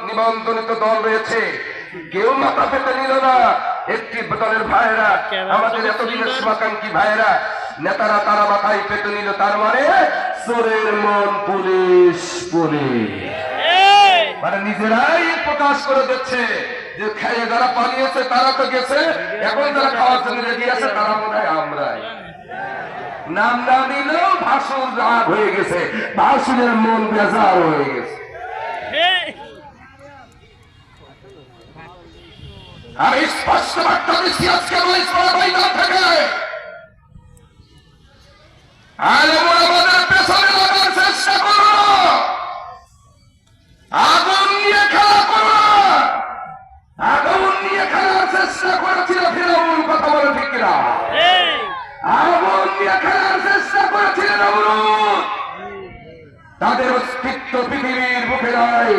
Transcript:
নিবন্ধনিত দল রয়েছে, কেউ মাথা পেতে নিল না। একটি দলের ভাইয়েরা, আমাদের এতদিনের শুভাকাঙ্ক্ষী ভাইয়েরা, নেতারা তারা মাথায় পেতে নিল। তার মানে চোরের মন পুলিশ পুলিশ, মানে নিজেরাই প্রকাশ করে দিচ্ছে যে খেয়ে যারা পালিয়েছে তারা তো গেছে, এখন যারা খাওয়ার জন্য রেডি আছে তারা মনে হয় আমরাই। নাম না নিলেও ভাসুর রাগ হয়ে গেছে, ভাসুরের মন বেজার হয়ে গেছে। আমি স্পষ্ট বার্তা দিচ্ছি, আজকে আমাদের পেছনে লাগার চেষ্টা করো, আগুন নিয়ে খেলা করো। আগুন নিয়ে খেলার চেষ্টা করেছিল ফিরআউন, কথা বলে ঠিক কিনা? আগুন নিয়ে খেলার চেষ্টা করেছিল নমরুদ। তাদের অস্তিত্ব পৃথিবীর মুখে নাই।